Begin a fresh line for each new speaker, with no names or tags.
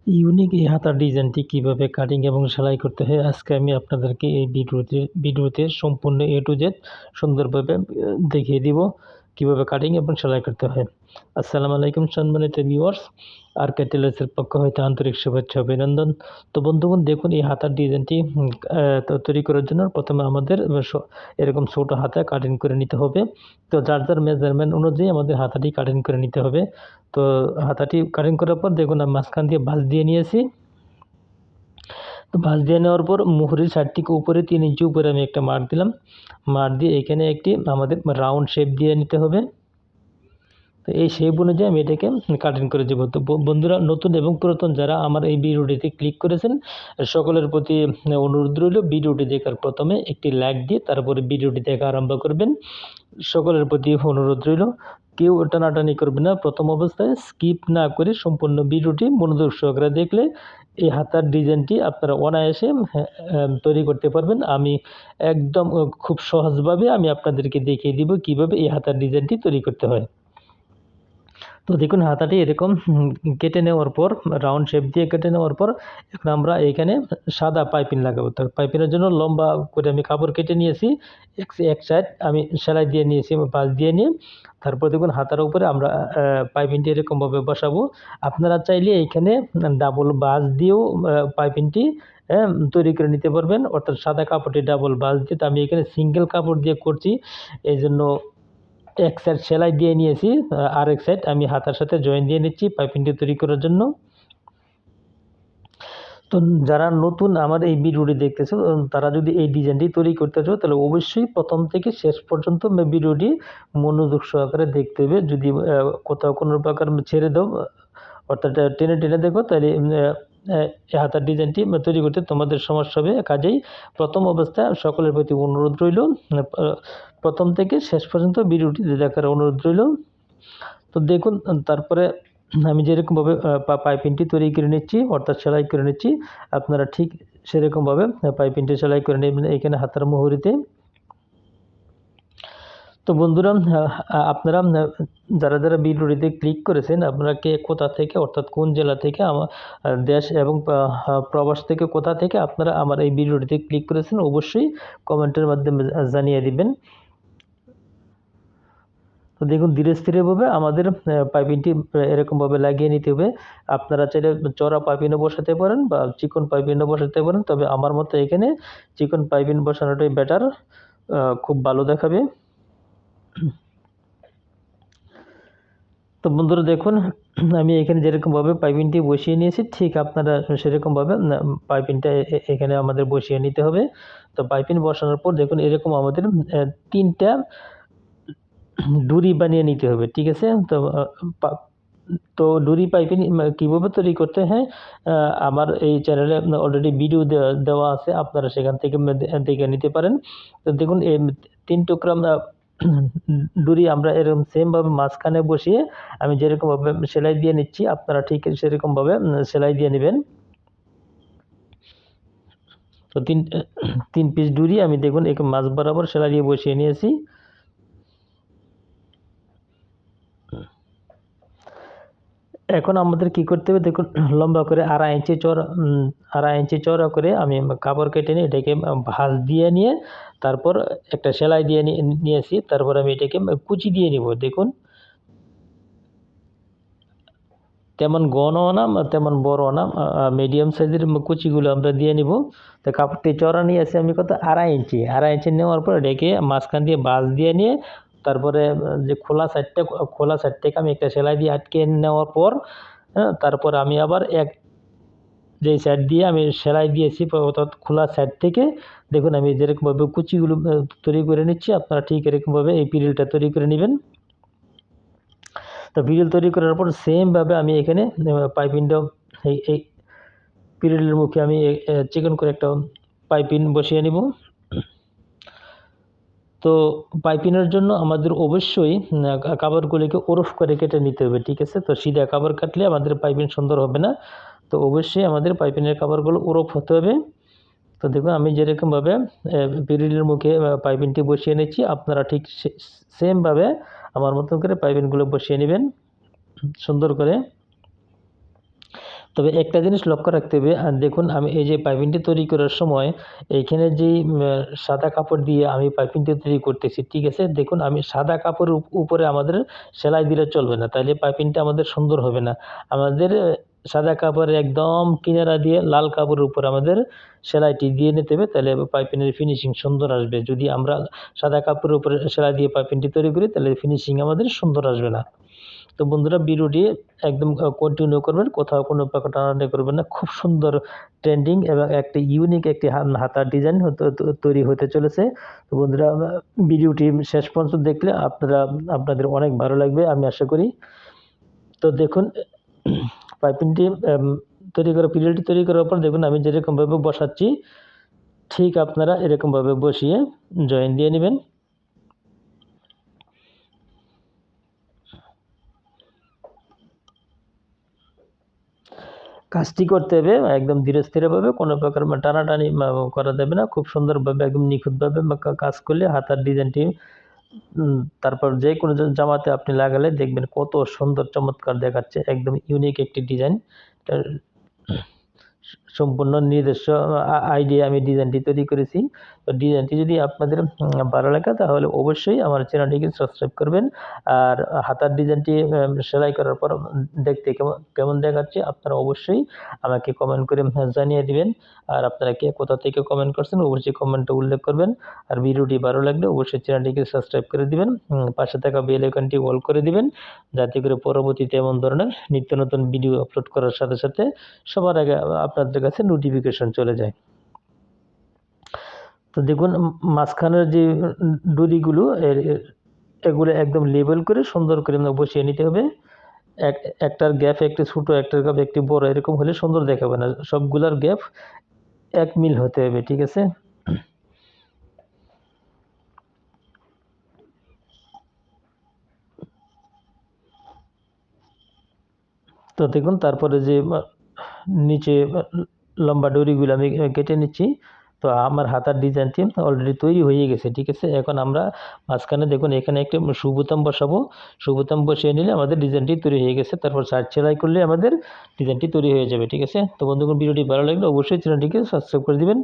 Unique এই হাতার ডিজাইনটি কিভাবে কাটিং এবং সেলাই করতে হয় আজকে আমি আপনাদেরকে এই ভিডিওতে সম্পূর্ণ A to Z সুন্দরভাবে দেখিয়ে দিব কিভাবে কাটিং এবং সেলাই করতে হয়। আসসালামু আলাইকুম সম্মানিত ভিউয়ার্স, আরকে টেলার্সের পক্ষ হইতে আন্তরিক শুভেচ্ছা অভিনন্দন। তো বন্ধুগণ, দেখুন এই হাতার ডিজাইনটি তৈরি করার জন্য প্রথমে আমাদের এরকম ছোট হাতা কাটিং করে নিতে হবে। তো যার মেজারমেন্ট অনুযায়ী আমাদের হাতাটি কাটিং করে নিতে হবে। তো হাতাটি কাটিং করার পর দেখুন আমি মাঝখান দিয়ে ভাঁজ দিয়ে নিয়েছি। তো ভাঁজ দিয়ে নেওয়ার পর মুহুরির সাইড থেকে উপরে 3 ইঞ্চি উপরে আমি একটা মার্ক দিলাম। মার্ক দিয়ে এখানে একটি আমাদের রাউন্ড শেপ দিয়ে নিতে হবে। তো এই শেপ অনুযায়ী আমি এটাকে কাটিং করে দেবো। তো বন্ধুরা, নতুন এবং পুরাতন যারা আমার এই ভিডিওটিতে ক্লিক করেছেন সকলের প্রতি অনুরোধ রইল, ভিডিওটি দেখার প্রথমে একটি লাইক দিয়ে তারপরে ভিডিওটি দেখা আরম্ভ করবেন। সকলের প্রতি অনুরোধ রইল, কেউ টানাটানি করবে না। প্রথম অবস্থায় স্কিপ না করে সম্পূর্ণ ভিডিওটি মনোযোগ সহকারে দেখলে এই হাতার ডিজাইনটি আপনারা অনায়াসে তৈরি করতে পারবেন। আমি একদম খুব সহজভাবে আমি আপনাদেরকে দেখিয়ে দিব কিভাবে এই হাতার ডিজাইনটি তৈরি করতে হয়। তো দেখুন হাতাটি এরকম কেটে নেওয়ার পর রাউন্ড শেপ দিয়ে কেটে নেওয়ার পর এখন আমরা এখানে সাদা পাইপিং লাগাবো। তো পাইপিংয়ের জন্য লম্বা করে আমি কাপড় কেটে নিয়েছি, এক সাইড আমি সেলাই দিয়ে নিয়েছি ভাঁজ দিয়ে নিয়ে। তারপর দেখুন হাতার উপরে আমরা পাইপিংটি এরকমভাবে বসাবো। আপনারা চাইলে এইখানে ডাবল ভাঁজ দিয়েও পাইপিংটি তৈরি করে নিতে পারবেন, অর্থাৎ সাদা কাপড়টি ডাবল ভাঁজ দিয়ে। তো আমি এখানে সিঙ্গেল কাপড় দিয়ে করছি, এই জন্য এক সাইড সেলাই দিয়ে নিয়েছি, আর এক সাইড আমি হাতার সাথে জয়েন দিয়ে নিচ্ছি পাইপিংটি তৈরি করার জন্য। তো যারা নতুন আমার এই ভিডিওটি দেখতেছো তারা যদি এই ডিজাইনটি তৈরি করতে চাও তাহলে অবশ্যই প্রথম থেকে শেষ পর্যন্ত ভিডিওটি মনোযোগ সহকারে দেখতে হবে। যদি কোথাও কোনো প্রকার ছেড়ে দাও, অর্থাৎ টেনে টেনে দেখো, তাহলে এই হাতার ডিজাইনটি তৈরি করতে তোমাদের সমস্যা হবে। কাজেই প্রথম অবস্থায় সকলের প্রতি অনুরোধ রইল, প্রথম থেকে শেষ পর্যন্ত ভিডিওটি দেখার অনুরোধ রইল। তো দেখুন তারপরে আমি যেরকমভাবে পাইপিংটি তৈরি করে নিচ্ছি, অর্থাৎ সেলাই করে নিচ্ছি, আপনারা ঠিক সেরকমভাবে পাইপিংটি সেলাই করে নেবেন এখানে হাতার মুহুরিতে। তো বন্ধুরা, আপনারা যারা ভিডিওটিতে ক্লিক করেছেন আপনারা কে কোথা থেকে, অর্থাৎ কোন জেলা থেকে, আমার দেশ এবং প্রবাস থেকে কোথা থেকে আপনারা আমার এই ভিডিওটিতে ক্লিক করেছেন অবশ্যই কমেন্টের মাধ্যমে জানিয়ে দিবেন। তো দেখুন ধীরে স্থিরভাবে আমাদের পাইপিংটি এরকমভাবে লাগিয়ে নিতে হবে। আপনারা চাইলে চড়া পাইপিংও বসাতে পারেন বা চিকন পাইপিংও বসাতে পারেন, তবে আমার মতে এখানে চিকন পাইপিং বসানোটাই বেটার, খুব ভালো দেখাবে। তো বন্ধুরা দেখুন আমি এখানে যেরকমভাবে পাইপিংটি বসিয়ে নিয়েছি ঠিক আপনারা সেরকমভাবে পাইপিংটা এখানে আমাদের বসিয়ে নিতে হবে। তো পাইপিং বসানোর পর দেখুন এরকম আমাদের 3টা ডুরি বানিয়ে নিতে হবে, ঠিক আছে। তো ডুরি পাইপিং কীভাবে তৈরি করতে হয় আমার এই চ্যানেলে অলরেডি ভিডিও দেওয়া আছে, আপনারা সেখান থেকে দেখে নিতে পারেন। তো দেখুন এই 3 টুকরা ডুরি আমরা এরকম সেমভাবে মাঝখানে বসিয়ে আমি যেরকমভাবে সেলাই দিয়ে নিচ্ছি আপনারা ঠিক সেরকমভাবে সেলাই দিয়ে নেবেন। তো 3 পিস ডুরি আমি দেখুন এক মাঝ বরাবর সেলাই দিয়ে বসিয়ে নিয়েছি। এখন আমাদের কি করতে হবে দেখুন, লম্বা করে 2.5 ইঞ্চি চওড়া করে আমি কাপড় কেটে নিয়ে এটাকে ভাঁজ দিয়ে নিয়ে তারপর একটা সেলাই দিয়ে নিয়েছি। তারপর আমি এটাকে কুচি দিয়ে নিব। দেখুন তেমন ঘনও না তেমন বড়ও না, মিডিয়াম সাইজের কুচিগুলো আমরা দিয়ে নিব। তো কাপড়টি চওড়া নিয়েছি আমি কত 2.5 ইঞ্চি নেওয়ার পর এটাকে মাঝখান দিয়ে ভাঁজ দিয়ে নিয়ে তারপরে যে খোলা সাইড থেকে আমি একটা সেলাই দিয়ে আটকে নেওয়ার পর তারপর আমি আবার যে সাইড দিয়ে আমি সেলাই দিয়েছি অর্থাৎ খোলা সাইড থেকে দেখুন আমি যেরকমভাবে কুচিগুলো তৈরি করে নিচ্ছি আপনারা ঠিক এরকমভাবে এই পিরিলটা তৈরি করে নেবেন। তো পিরিল তৈরি করার পর সেমভাবে আমি এখানে পাইপিংটা এই পিরিলের মুখে আমি চিকন করে একটা পাইপিং বসিয়ে নিব। তো পাইপিংয়ের জন্য আমাদের অবশ্যই কাপড়গুলিকে ওরফ করে কেটে নিতে হবে, ঠিক আছে। তো সিধা কাপড় কাটলে আমাদের পাইপিং সুন্দর হবে না, তো অবশ্যই আমাদের পাইপিংয়ের কাপড়গুলো ওরফ হতে হবে। তো দেখুন আমি যেরকমভাবে পিরিলের মুখে পাইপিংটি বসিয়ে নিচ্ছি আপনারা ঠিক সেমভাবে আমার মতন করে পাইপিংগুলো বসিয়ে নেবেন সুন্দর করে। তবে একটা জিনিস লক্ষ্য রাখতে হবে, দেখুন আমি এই যে পাইপিংটি তৈরি করার সময় এইখানে যেই সাদা কাপড় দিয়ে আমি পাইপিংটি তৈরি করতেছি, ঠিক আছে? দেখুন আমি সাদা কাপড়ের উপরে আমাদের সেলাই দিলে চলবে না, তাহলে পাইপিংটা আমাদের সুন্দর হবে না। আমাদের সাদা কাপড়ের একদম কিনারা দিয়ে লাল কাপড়ের উপর আমাদের সেলাইটি দিয়ে নিতে হবে, তাহলে পাইপিংয়ের ফিনিশিং সুন্দর আসবে। যদি আমরা সাদা কাপড়ের উপরে সেলাই দিয়ে পাইপিংটি তৈরি করি, তাহলে ফিনিশিং আমাদের সুন্দর আসবে না। তো বন্ধুরা ভিডিওটি একদম কন্টিনিউ করবেন, কোথাও কোনো প্রকার টানাটানি করবেন না। খুব সুন্দর ট্রেন্ডিং এবং একটি ইউনিক একটি হাতার ডিজাইন তৈরি হতে চলেছে। তো বন্ধুরা ভিডিওটি শেষ পর্যন্ত দেখলে আপনাদের অনেক ভালো লাগবে আমি আশা করি। তো দেখুন পাইপিংটি পিরিয়ডটি তৈরি করার পর দেখুন আমি যেরকমভাবে বসাচ্ছি, ঠিক আপনারা এরকমভাবে বসিয়ে জয়েন দিয়ে নেবেন। কাজটি করতে হবে একদম ধীরস্থিরভাবে, কোনো প্রকার টানাটানি করা যাবে না। খুব সুন্দরভাবে একদম নিখুঁতভাবে কাজ করলে হাতার ডিজাইনটি তারপর যে কোনো জামাতে আপনি লাগালে দেখবেন কত সুন্দর চমৎকার দেখাচ্ছে। একদম ইউনিক একটি ডিজাইন। সম্পূর্ণ নিজস্ব আইডিয়া আমি ডিজাইনটি তৈরি করেছি। তো ডিজাইনটি যদি আপনাদের ভালো লাগে তাহলে অবশ্যই আমার চ্যানেলটিকে সাবস্ক্রাইব করবেন। আর হাতার ডিজাইনটি সেলাই করার পর দেখতে কেমন দেখাচ্ছে আপনারা অবশ্যই আমাকে কমেন্ট করে জানিয়ে দিবেন। আর আপনারা কে কোথা থেকে কমেন্ট করছেন অবশ্যই কমেন্টে উল্লেখ করবেন। আর ভিডিওটি ভালো লাগলে অবশ্যই চ্যানেলটিকে সাবস্ক্রাইব করে দিবেন, পাশে থাকা বেল আইকনটি অল করে দিবেন, যাতে করে পরবর্তীতে এমন ধরনের নিত্য নতুন ভিডিও আপলোড করার সাথে সাথে সবার আগে আপনাদের কাছে নোটিফিকেশন চলে যায়। তো দেখুন মাঝখানের যে দড়িগুলো এগুলো একদম লেবেল করে সুন্দর করে বসিয়ে নিতে হবে। একটার গ্যাপ একটি ছোট, একটার গ্যাপ একটি বড়, এরকম হলে সুন্দর দেখাবে না। সবগুলার গ্যাপ এক মিল হতে হবে, ঠিক আছে? তো দেখুন তারপরে যে নিচে লম্বা দড়িগুলো আমি কেটে নিচ্ছি। তো আমার হাতার ডিজাইনটি অলরেডি তৈরি হয়ে গেছে, ঠিক আছে? এখন আমরা মাঝখানে দেখুন এখানে একটি সুবোতাম বসাবো। সুবোতাম বসিয়ে নিলে আমাদের ডিজাইনটি তৈরি হয়ে গেছে। তারপর সাইড সেলাই করলে আমাদের ডিজাইনটি তৈরি হয়ে যাবে, ঠিক আছে? তো বন্ধুগণ ভিডিওটি ভালো লাগলে অবশ্যই চ্যানেলটিকে সাবস্ক্রাইব করে দিবেন।